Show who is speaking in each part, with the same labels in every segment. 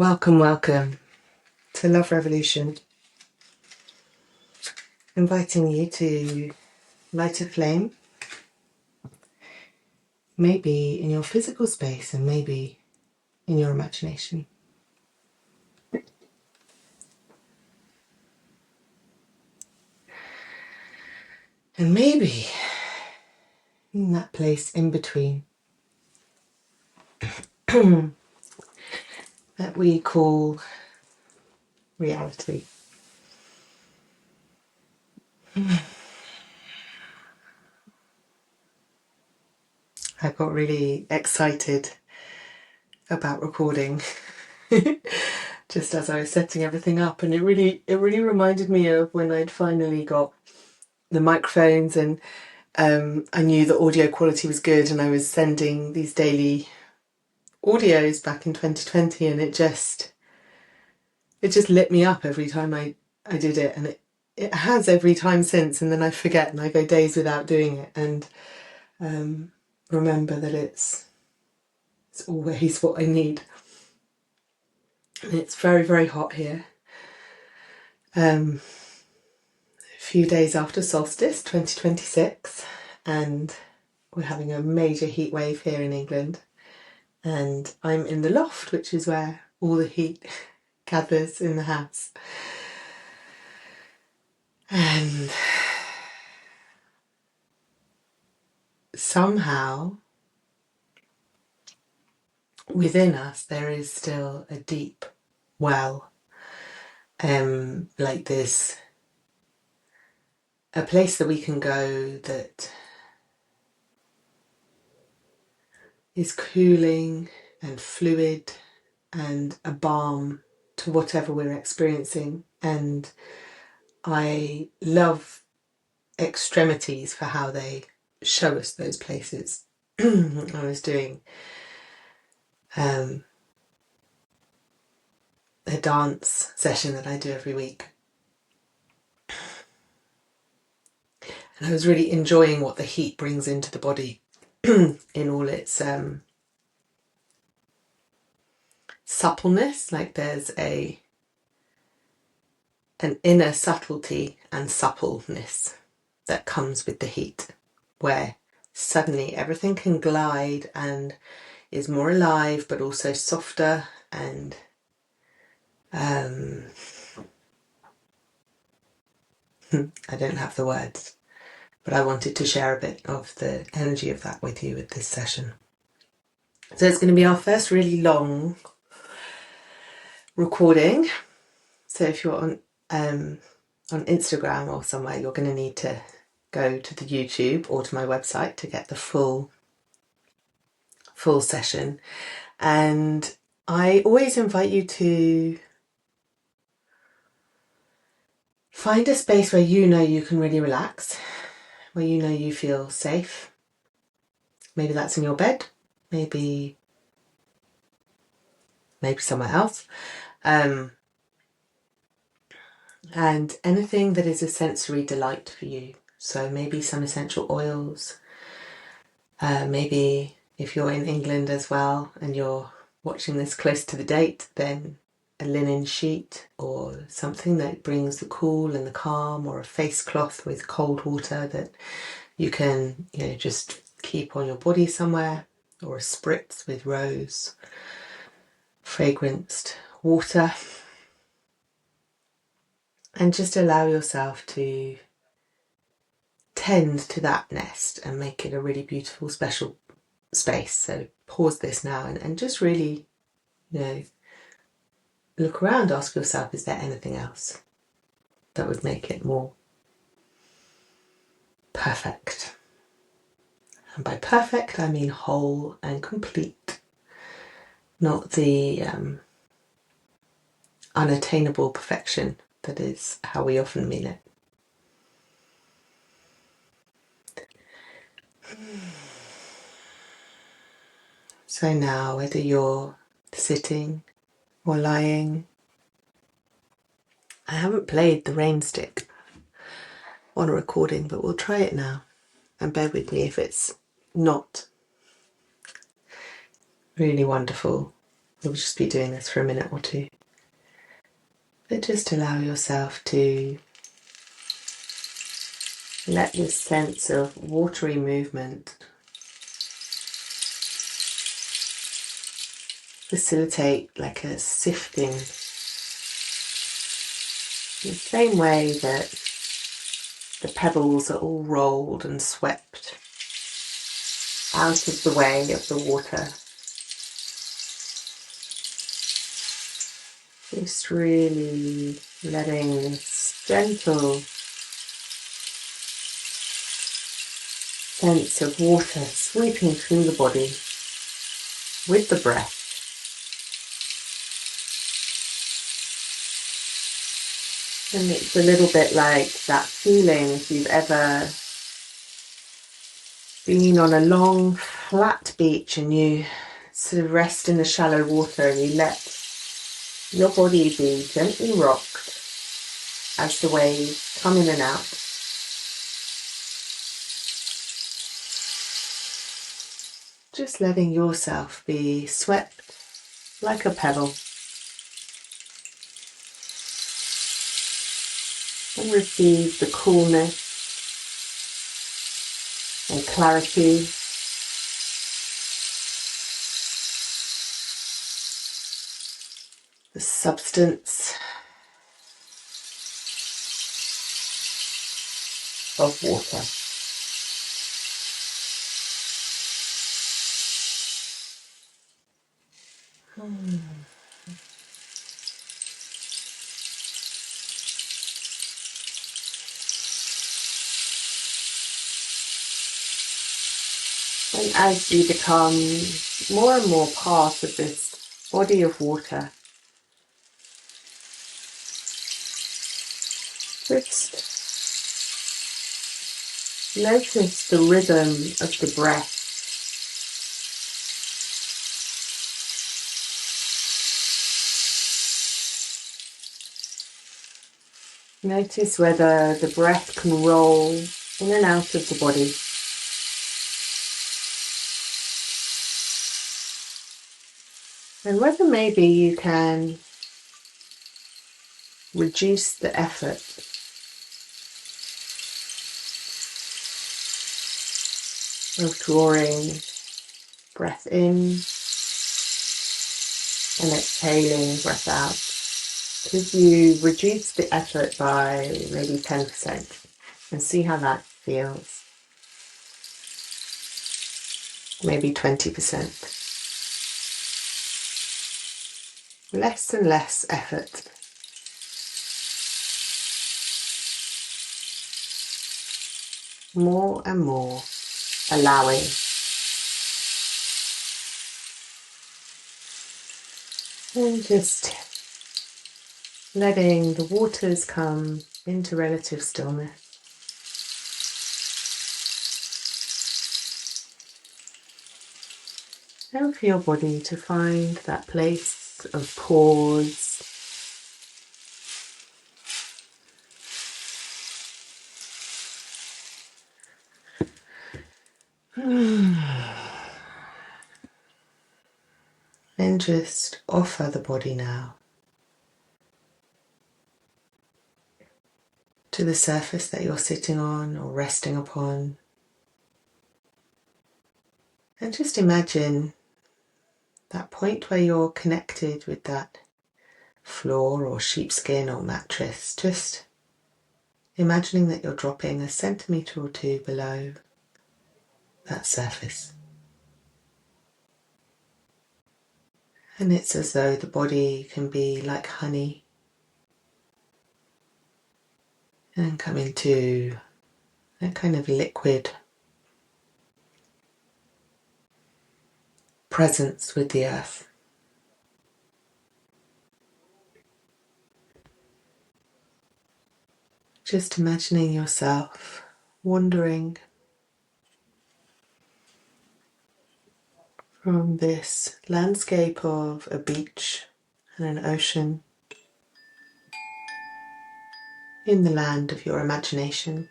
Speaker 1: Welcome, welcome to Love Revolution. Inviting you to light a flame, maybe in your physical space and maybe in your imagination. And maybe in that place in between that we call reality. I got really excited about recording just as I was setting everything up, and it really reminded me of when I'd finally got the microphones and I knew the audio quality was good, and I was sending these daily audios back in 2020, and it just lit me up every time I did it, and it has every time since, and then I forget and I go days without doing it, and remember that it's always what I need. And it's very, very hot here. A few days after solstice 2026, and we're having a major heat wave here in England, and I'm in the loft, which is where all the heat gathers in the house. And somehow within us there is still a deep well, like this, a place that we can go that is cooling and fluid and a balm to whatever we're experiencing. And I love extremities for how they show us those places. I was doing a dance session that I do every week, and I was really enjoying what the heat brings into the body in all its suppleness. Like there's an inner subtlety and suppleness that comes with the heat, where suddenly everything can glide and is more alive, but also softer. And I don't have the words, but I wanted to share a bit of the energy of that with you with this session. So it's going to be our first really long recording. So if you're on Instagram or somewhere, you're going to need to go to the YouTube or to my website to get the full session. And I always invite you to find a space where you know you can really relax, where you know you feel safe. Maybe that's in your bed, maybe somewhere else. And anything that is a sensory delight for you. So maybe some essential oils, maybe if you're in England as well and you're watching this close to the date, then a linen sheet or something that brings the cool and the calm, or a face cloth with cold water that you can, just keep on your body somewhere, or a spritz with rose fragranced water. And just allow yourself to tend to that nest and make it a really beautiful, special space. So pause this now and just really, look around, ask yourself, is there anything else that would make it more perfect? And by perfect, I mean whole and complete, not the unattainable perfection that is how we often mean it. So now, whether you're sitting or lying, I haven't played the rainstick on a recording, but we'll try it now. And bear with me if it's not really wonderful. You'll just be doing this for a minute or two. But just allow yourself to let this sense of watery movement facilitate like a sifting, in the same way that the pebbles are all rolled and swept out of the way of the water. Just really letting this gentle sense of water sweeping through the body with the breath. And it's a little bit like that feeling if you've ever been on a long flat beach and you sort of rest in the shallow water and you let your body be gently rocked as the waves come in and out. Just letting yourself be swept like a pebble and receive the coolness and clarity the substance of water. And as you become more and more part of this body of water, just notice the rhythm of the breath. Notice whether the breath can roll in and out of the body. And whether maybe you can reduce the effort of drawing breath in and exhaling breath out. Could you reduce the effort by maybe 10% and see how that feels? Maybe 20%. Less and less effort. More and more allowing. And just letting the waters come into relative stillness. And for your body to find that place of pause. And just offer the body now to the surface that you're sitting on or resting upon. And just imagine that point where you're connected with that floor or sheepskin or mattress. Just imagining that you're dropping a centimetre or two below that surface. And it's as though the body can be like honey and come into that kind of liquid presence with the earth. Just imagining yourself wandering from this landscape of a beach and an ocean in the land of your imagination.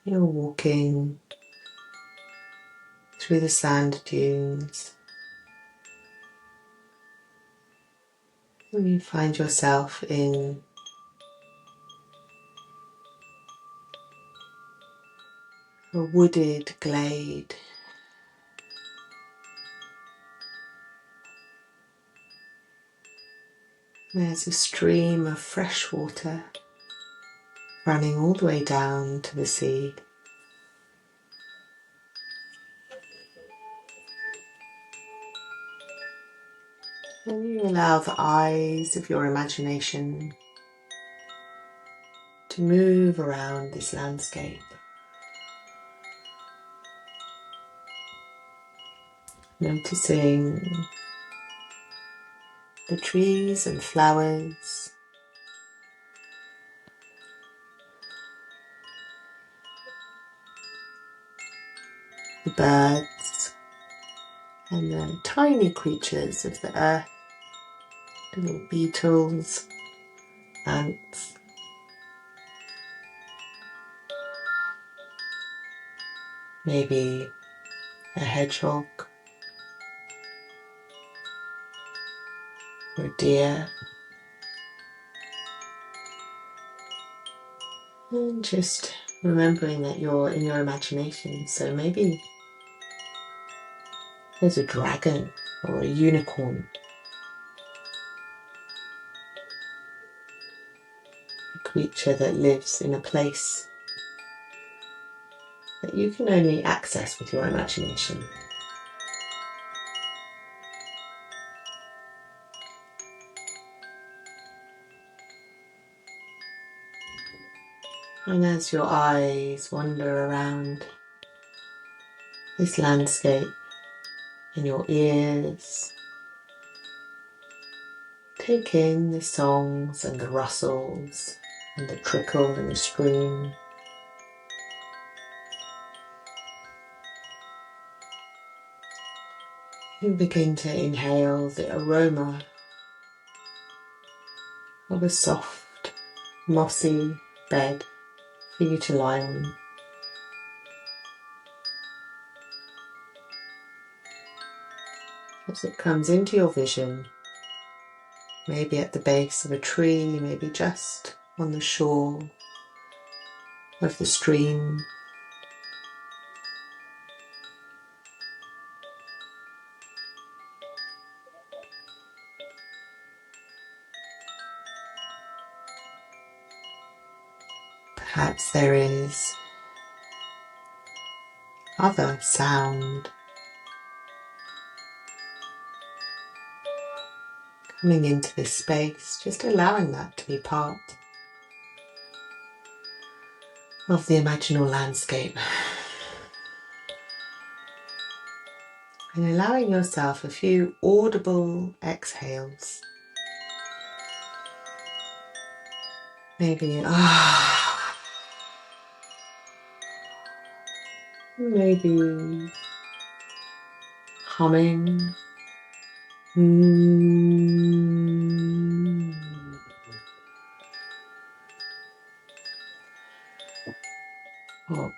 Speaker 1: You're walking to the sand dunes. And you find yourself in a wooded glade. There's a stream of fresh water running all the way down to the sea. And you allow the eyes of your imagination to move around this landscape, noticing the trees and flowers, the birds, and the tiny creatures of the earth, little beetles, ants. Maybe a hedgehog or a deer. And just remembering that you're in your imagination, so maybe there's a dragon or a unicorn, a creature that lives in a place that you can only access with your imagination. And as your eyes wander around this landscape and your ears take in the songs and the rustles and the trickle in the stream, you begin to inhale the aroma of a soft, mossy bed for you to lie on. As it comes into your vision, maybe at the base of a tree, maybe just on the shore of the stream. Perhaps there is other sound coming into this space, just allowing that to be part of the imaginal landscape. And allowing yourself a few audible exhales. Maybe maybe humming. Or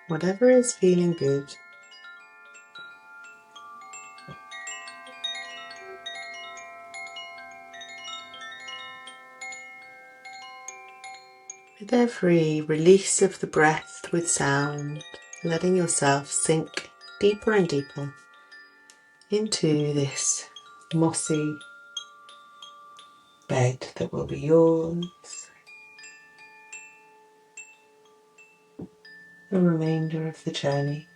Speaker 1: whatever is feeling good. With every release of the breath with sound, letting yourself sink deeper and deeper into this mossy bed that will be yours the remainder of the journey.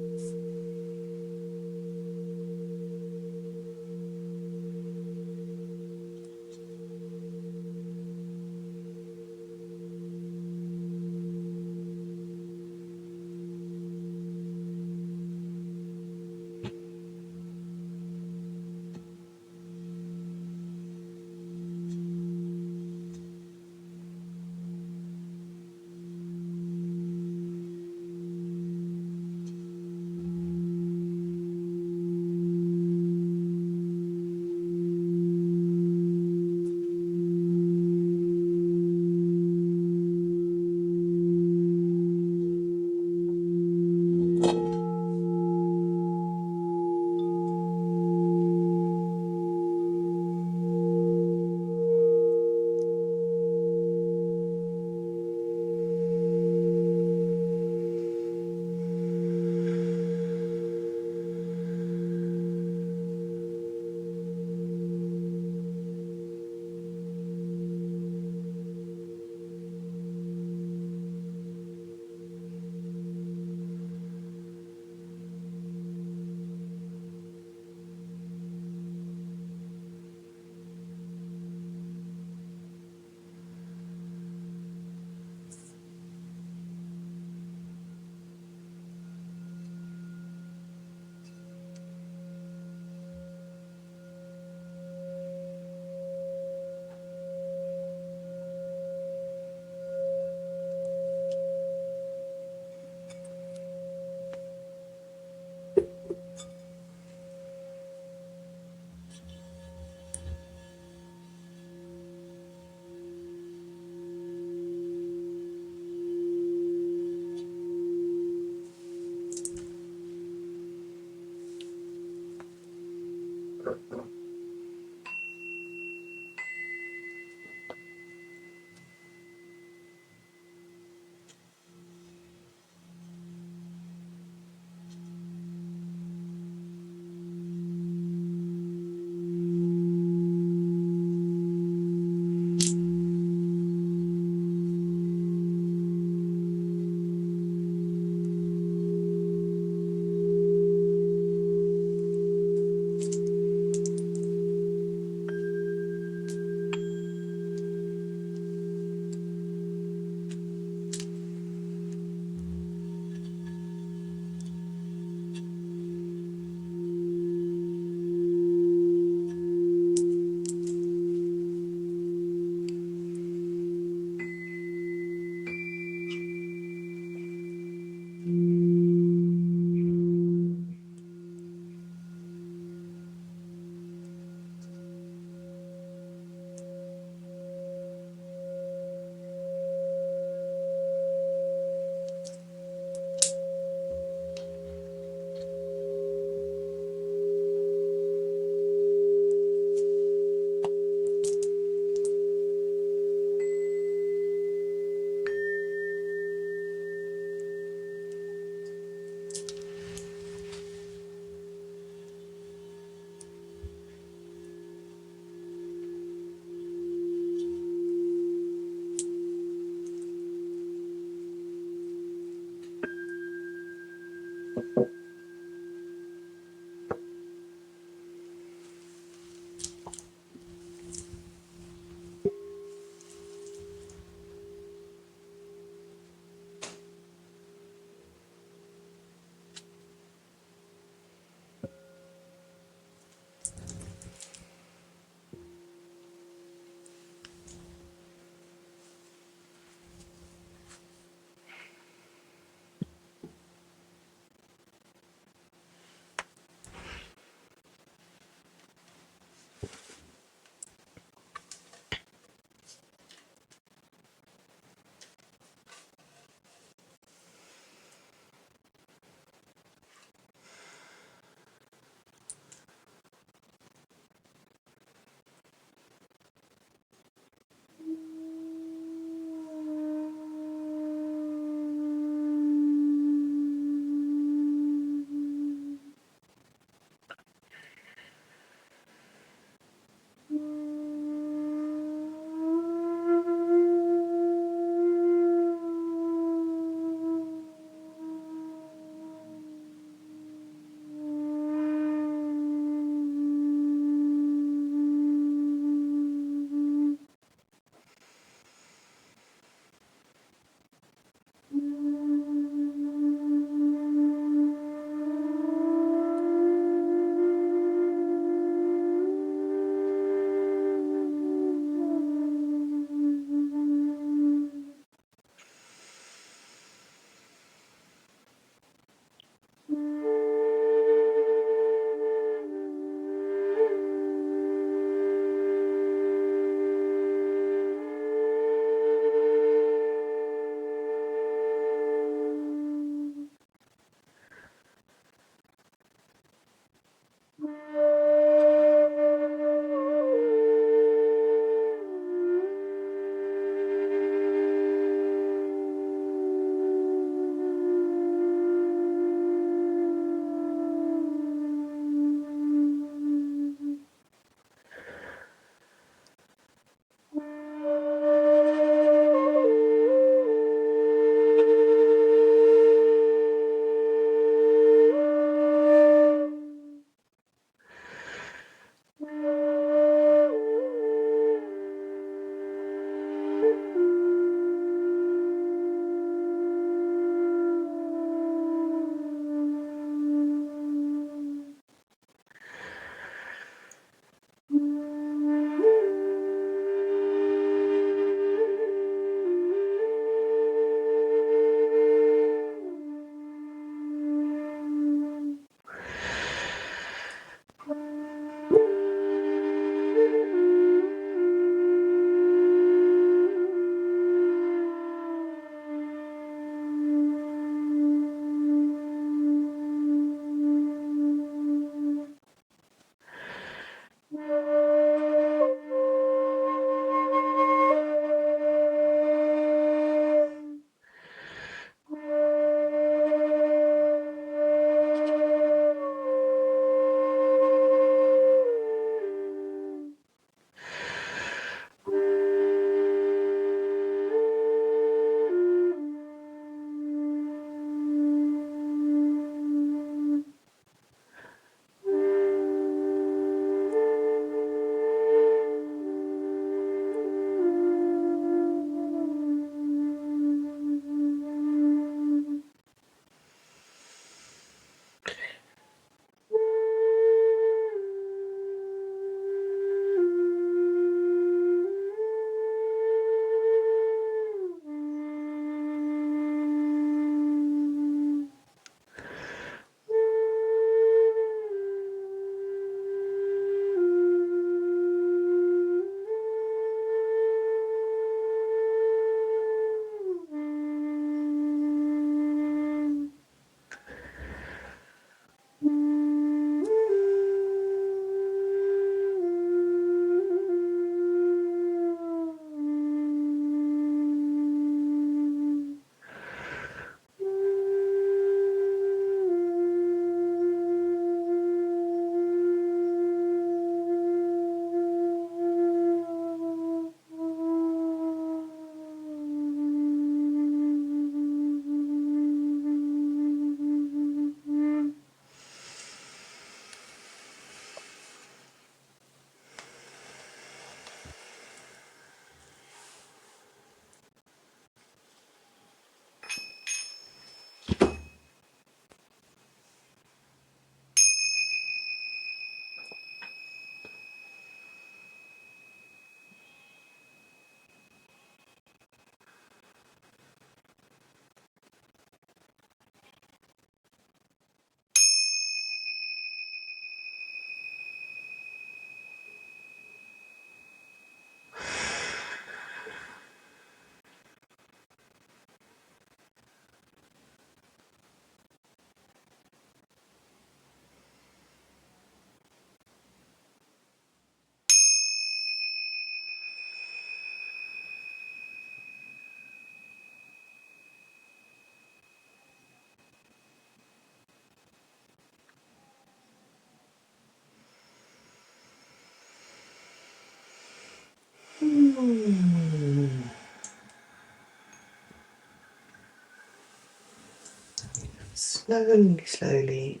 Speaker 1: Slowly, slowly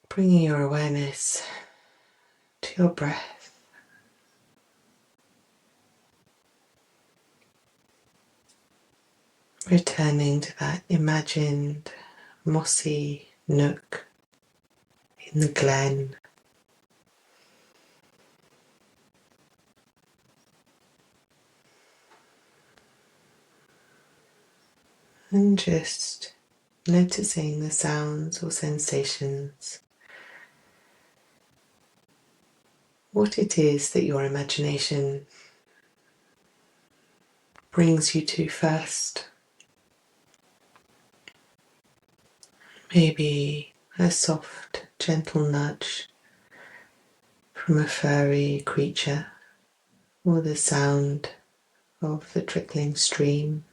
Speaker 1: bringing your awareness to your breath. Returning to that imagined mossy nook in the glen. And just noticing the sounds or sensations. What it is that your imagination brings you to first. Maybe a soft, gentle nudge from a furry creature, or the sound of the trickling stream,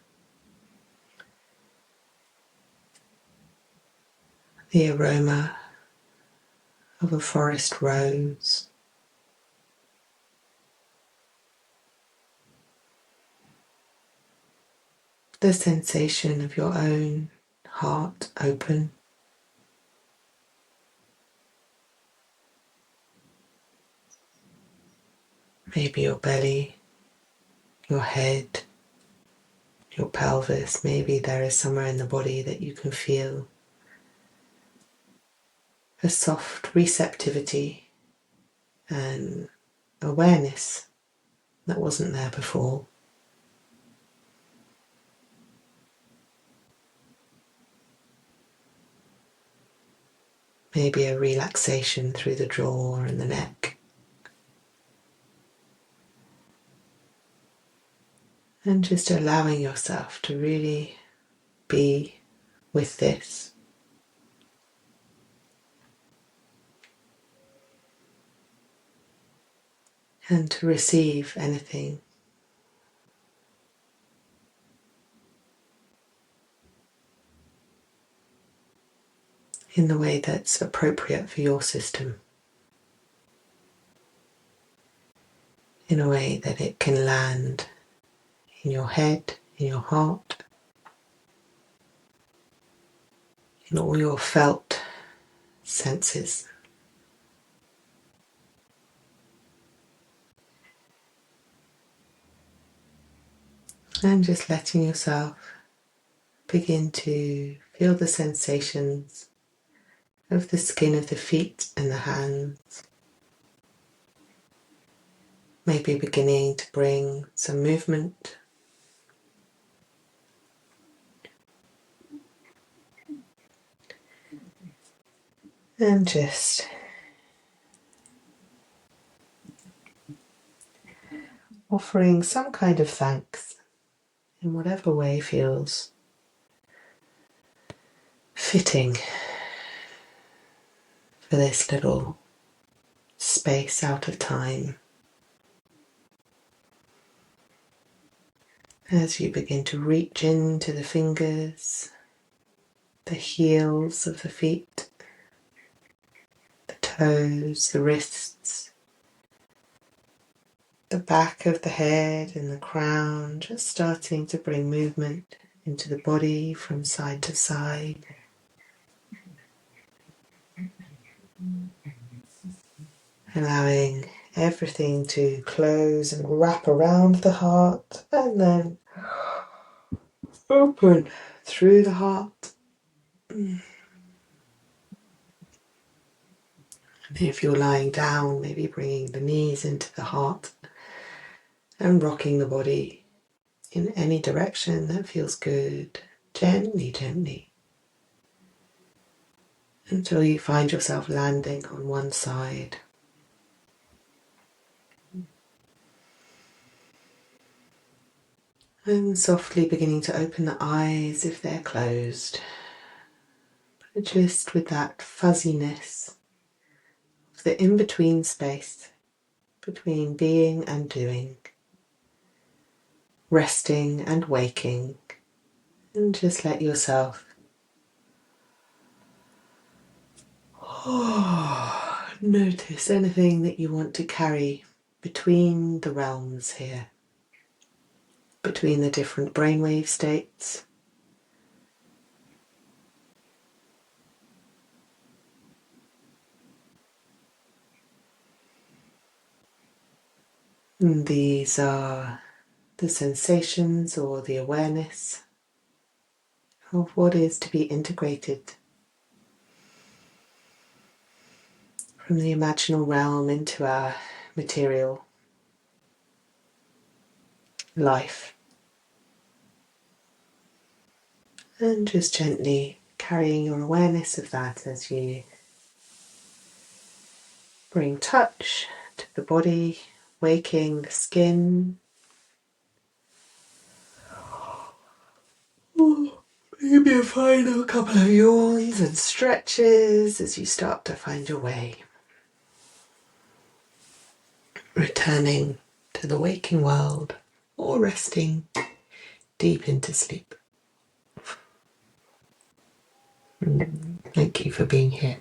Speaker 1: the aroma of a forest rose, the sensation of your own heart open, maybe your belly, your head, your pelvis. Maybe there is somewhere in the body that you can feel a soft receptivity and awareness that wasn't there before. Maybe a relaxation through the jaw and the neck. And just allowing yourself to really be with this. And to receive anything in the way that's appropriate for your system, in a way that it can land in your head, in your heart, in all your felt senses. And just letting yourself begin to feel the sensations of the skin of the feet and the hands. Maybe beginning to bring some movement. And just offering some kind of thanks in whatever way feels fitting for this little space out of time. As you begin to reach into the fingers, the heels of the feet, the toes, the wrists, the back of the head and the crown, just starting to bring movement into the body from side to side. Allowing everything to close and wrap around the heart and then open through the heart. And if you're lying down, maybe bringing the knees into the heart and rocking the body in any direction that feels good, gently, gently, until you find yourself landing on one side. And softly beginning to open the eyes if they're closed, but just with that fuzziness of the in-between space between being and doing, resting and waking, and just let yourself Notice anything that you want to carry between the realms here, between the different brainwave states. And these are the sensations or the awareness of what is to be integrated from the imaginal realm into our material life. And just gently carrying your awareness of that as you bring touch to the body, waking the skin. Maybe a final couple of yawns and stretches as you start to find your way. Returning to the waking world or resting deep into sleep. Thank you for being here.